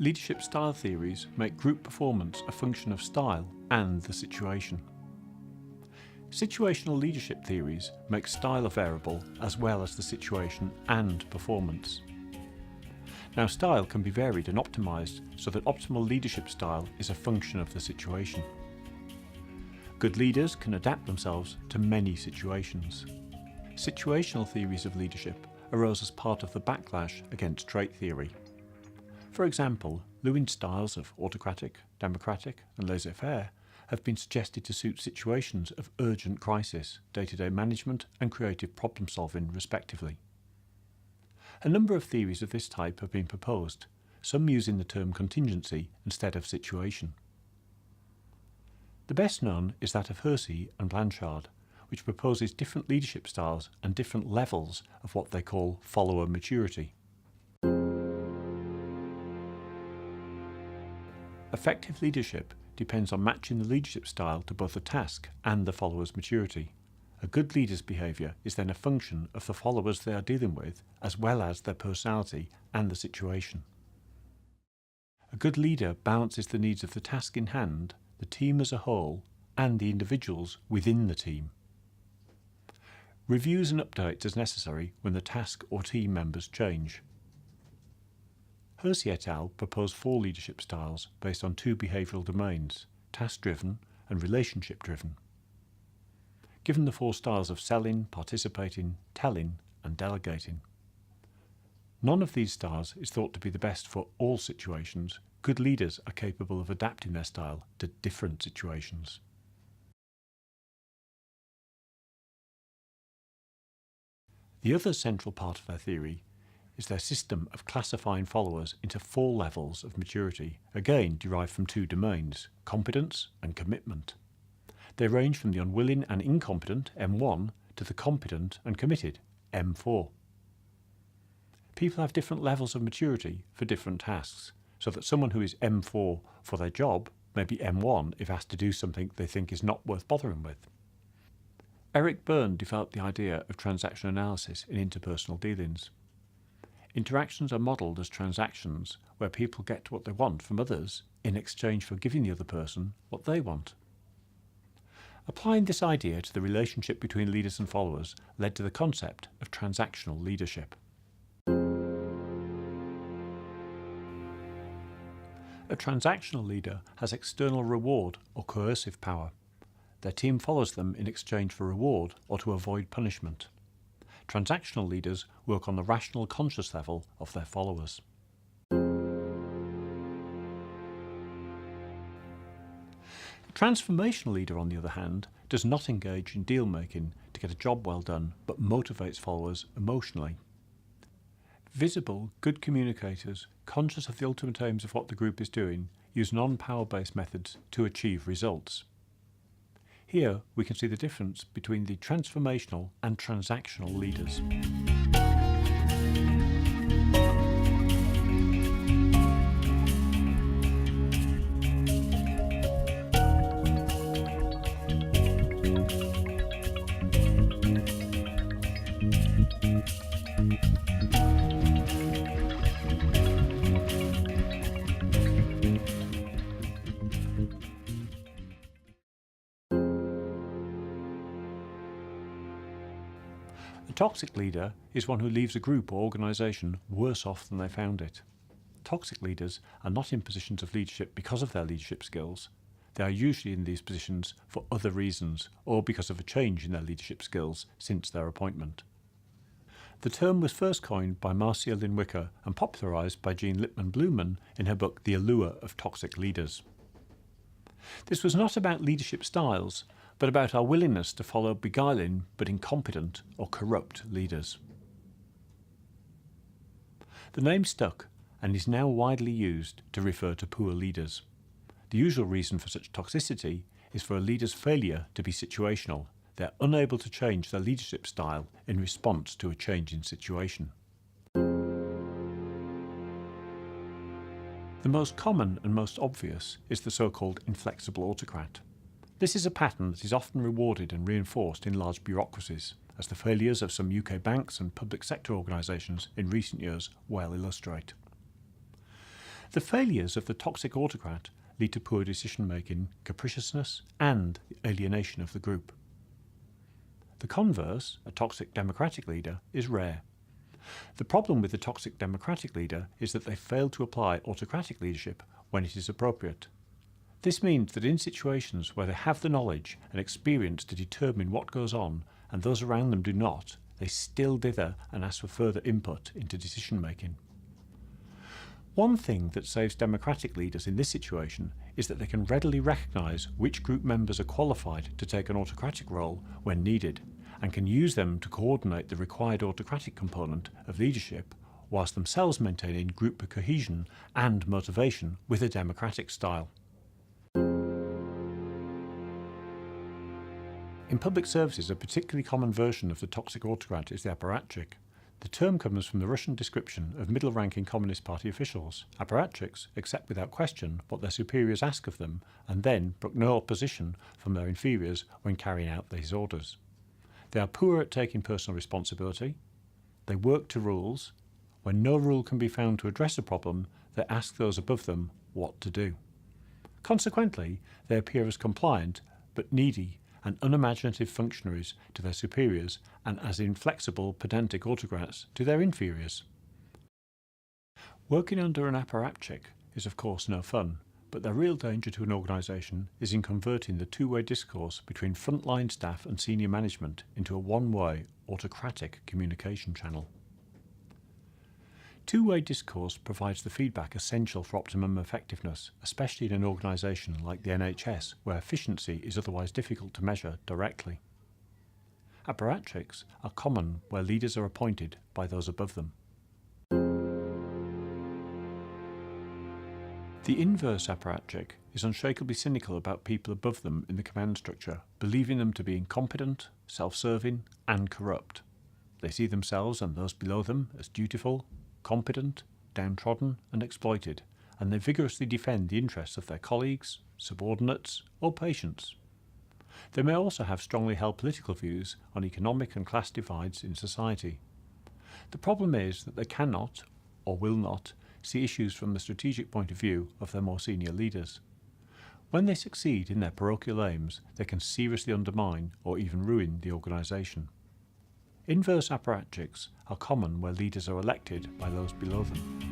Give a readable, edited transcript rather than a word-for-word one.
Leadership style theories make group performance a function of style and the situation. Situational leadership theories make style a variable as well as the situation and performance. Now, style can be varied and optimized so that optimal leadership style is a function of the situation. Good leaders can adapt themselves to many situations. Situational theories of leadership arose as part of the backlash against trait theory. For example, Lewin's styles of autocratic, democratic and laissez-faire have been suggested to suit situations of urgent crisis, day-to-day management and creative problem-solving respectively. A number of theories of this type have been proposed, some using the term contingency instead of situation. The best known is that of Hersey and Blanchard, which proposes different leadership styles and different levels of what they call follower maturity. Effective leadership depends on matching the leadership style to both the task and the follower's maturity. A good leader's behaviour is then a function of the followers they are dealing with, as well as their personality and the situation. A good leader balances the needs of the task in hand, the team as a whole, and the individuals within the team. Reviews and updates as necessary when the task or team members change. Hersey et al. Propose 4 leadership styles based on 2 behavioural domains, task-driven and relationship-driven. Given the 4 styles of selling, participating, telling and delegating. None of these styles is thought to be the best for all situations. Good leaders are capable of adapting their style to different situations. The other central part of their theory is their system of classifying followers into 4 levels of maturity, again derived from 2 domains, competence and commitment. They range from the unwilling and incompetent, M1, to the competent and committed, M4. People have different levels of maturity for different tasks, so that someone who is M4 for their job may be M1 if asked to do something they think is not worth bothering with. Eric Berne developed the idea of transaction analysis in interpersonal dealings. Interactions are modelled as transactions where people get what they want from others in exchange for giving the other person what they want. Applying this idea to the relationship between leaders and followers led to the concept of transactional leadership. A transactional leader has external reward or coercive power. Their team follows them in exchange for reward or to avoid punishment. Transactional leaders work on the rational conscious level of their followers. A transformational leader, on the other hand, does not engage in deal-making to get a job well done, but motivates followers emotionally. Visible, good communicators, conscious of the ultimate aims of what the group is doing, use non-power-based methods to achieve results. Here we can see the difference between the transformational and transactional leaders. A toxic leader is one who leaves a group or organisation worse off than they found it. Toxic leaders are not in positions of leadership because of their leadership skills. They are usually in these positions for other reasons or because of a change in their leadership skills since their appointment. The term was first coined by Marcia Lynn Wicker and popularised by Jean Lippman-Blumen in her book The Allure of Toxic Leaders. This was not about leadership styles, but about our willingness to follow beguiling but incompetent or corrupt leaders. The name stuck and is now widely used to refer to poor leaders. The usual reason for such toxicity is for a leader's failure to be situational. They're unable to change their leadership style in response to a changing situation. The most common and most obvious is the so-called inflexible autocrat. This is a pattern that is often rewarded and reinforced in large bureaucracies, as the failures of some UK banks and public sector organisations in recent years well illustrate. The failures of the toxic autocrat lead to poor decision-making, capriciousness, and alienation of the group. The converse, a toxic democratic leader, is rare. The problem with the toxic democratic leader is that they fail to apply autocratic leadership when it is appropriate. This means that in situations where they have the knowledge and experience to determine what goes on and those around them do not, they still dither and ask for further input into decision-making. One thing that saves democratic leaders in this situation is that they can readily recognise which group members are qualified to take an autocratic role when needed, and can use them to coordinate the required autocratic component of leadership whilst themselves maintaining group cohesion and motivation with a democratic style. In public services, a particularly common version of the toxic autocrat is the apparatchik. The term comes from the Russian description of middle-ranking Communist Party officials. Apparatchiks accept without question what their superiors ask of them and then brook no opposition from their inferiors when carrying out these orders. They are poor at taking personal responsibility. They work to rules. When no rule can be found to address a problem, they ask those above them what to do. Consequently, they appear as compliant but needy and unimaginative functionaries to their superiors and as inflexible, pedantic autocrats to their inferiors. Working under an apparatchik is of course no fun, but the real danger to an organisation is in converting the two-way discourse between frontline staff and senior management into a one-way, autocratic communication channel. Two-way discourse provides the feedback essential for optimum effectiveness, especially in an organisation like the NHS, where efficiency is otherwise difficult to measure directly. Apparatchiks are common where leaders are appointed by those above them. The inverse apparatchik is unshakably cynical about people above them in the command structure, believing them to be incompetent, self-serving, and corrupt. They see themselves and those below them as dutiful, competent, downtrodden, and exploited, and they vigorously defend the interests of their colleagues, subordinates, or patients. They may also have strongly held political views on economic and class divides in society. The problem is that they cannot, or will not, see issues from the strategic point of view of their more senior leaders. When they succeed in their parochial aims, they can seriously undermine or even ruin the organisation. Inverse apparatchiks are common where leaders are elected by those below them.